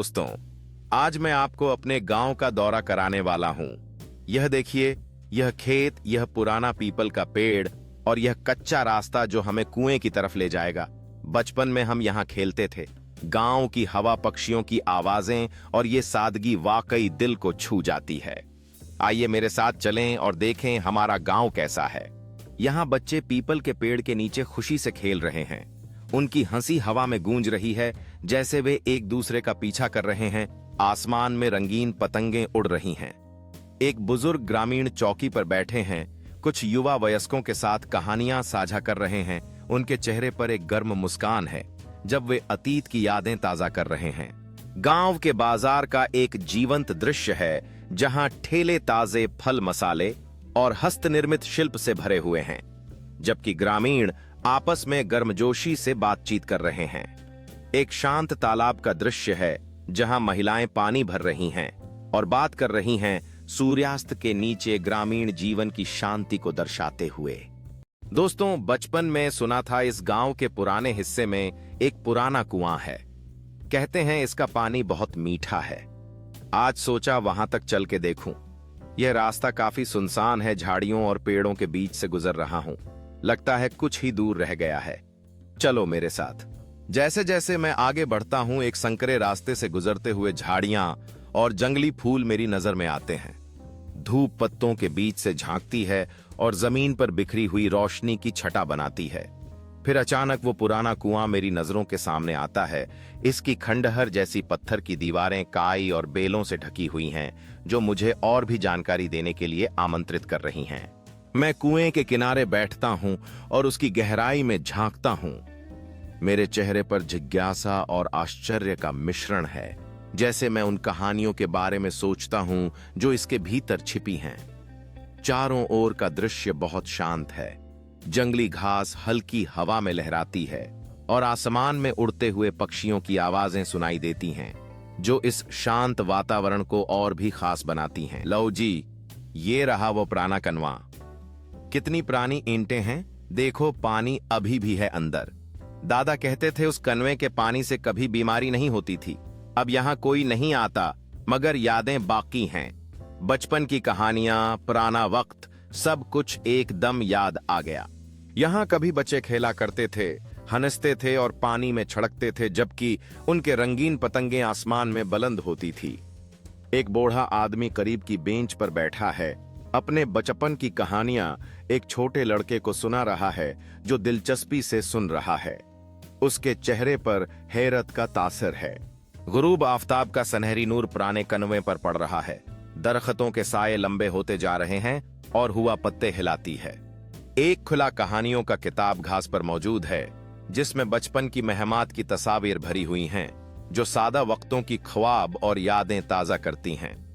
दोस्तों, आज मैं आपको अपने गांव का दौरा कराने वाला हूं। यह देखिए, यह खेत, यह पुराना पीपल का पेड़ और यह कच्चा रास्ता जो हमें कुएं की तरफ ले जाएगा। बचपन में हम यहाँ खेलते थे। गांव की हवा, पक्षियों की आवाजें और ये सादगी वाकई दिल को छू जाती है। आइए मेरे साथ चलें और देखें हमारा गांव कैसा है। यहाँ बच्चे पीपल के पेड़ के नीचे खुशी से खेल रहे हैं। उनकी हंसी हवा में गूंज रही है, जैसे वे एक दूसरे का पीछा कर रहे हैं। आसमान में रंगीन पतंगें उड़ रही हैं। एक बुजुर्ग ग्रामीण चौकी पर बैठे हैं। कुछ युवा वयस्कों के साथ कहानियां साझा कर रहे हैं। उनके चेहरे पर एक गर्म मुस्कान है, जब वे अतीत की यादें ताजा कर रहे हैं। गांव के बाजार का एक जीवंत दृश्य है, जहां ठेले ताजे फल, मसाले और हस्तनिर्मित शिल्प से भरे हुए हैं, जबकि ग्रामीण आपस में गर्मजोशी से बातचीत कर रहे हैं। एक शांत तालाब का दृश्य है, जहां महिलाएं पानी भर रही हैं और बात कर रही हैं, सूर्यास्त के नीचे ग्रामीण जीवन की शांति को दर्शाते हुए। दोस्तों, बचपन में सुना था इस गांव के पुराने हिस्से में एक पुराना कुआं है। कहते हैं इसका पानी बहुत मीठा है। आज सोचा वहां तक चल के देखूं। यह रास्ता काफी सुनसान है, झाड़ियों और पेड़ों के बीच से गुजर रहा हूं। लगता है कुछ ही दूर रह गया है। चलो मेरे साथ। जैसे जैसे मैं आगे बढ़ता हूं, एक संकरे रास्ते से गुजरते हुए झाड़ियां और जंगली फूल मेरी नजर में आते हैं। धूप पत्तों के बीच से झांकती है और जमीन पर बिखरी हुई रोशनी की छटा बनाती है। फिर अचानक वो पुराना कुआं मेरी नजरों के सामने आता है। इसकी खंडहर जैसी पत्थर की दीवारें काई और बेलों से ढकी हुई हैं, जो मुझे और भी जानकारी देने के लिए आमंत्रित कर रही हैं। मैं कुएं के किनारे बैठता हूं और उसकी गहराई में झांकता हूं। मेरे चेहरे पर जिज्ञासा और आश्चर्य का मिश्रण है, जैसे मैं उन कहानियों के बारे में सोचता हूं जो इसके भीतर छिपी हैं। चारों ओर का दृश्य बहुत शांत है। जंगली घास हल्की हवा में लहराती है और आसमान में उड़ते हुए पक्षियों की आवाजें सुनाई देती हैं, जो इस शांत वातावरण को और भी खास बनाती हैं। लो जी, ये रहा वो पुराना कनवा। कितनी पुरानी ईंटें हैं, देखो पानी अभी भी है अंदर। दादा कहते थे उस कनवे के पानी से कभी बीमारी नहीं होती थी। अब यहाँ कोई नहीं आता, मगर यादें बाकी हैं। बचपन की कहानियां, पुराना वक्त, सब कुछ एकदम याद आ गया। यहाँ कभी बच्चे खेला करते थे, हंसते थे और पानी में छड़कते थे, जबकि उनके रंगीन पतंगें आसमान में बुलंद होती थी। एक बूढ़ा आदमी करीब की बेंच पर बैठा है, अपने बचपन की कहानियां एक छोटे लड़के को सुना रहा है, जो दिलचस्पी से सुन रहा है। उसके चेहरे पर हैरत का तासर है। गुरूब आफताब का सुनहरी नूर पुराने कनवे पर पड़ रहा है। दरख्तों के साए लंबे होते जा रहे हैं और हुआ पत्ते हिलाती है। एक खुला कहानियों का किताब घास पर मौजूद है, जिसमें बचपन की महमात की तस्वीर भरी हुई हैं, जो सादा वक्तों की ख्वाब और यादें ताजा करती हैं।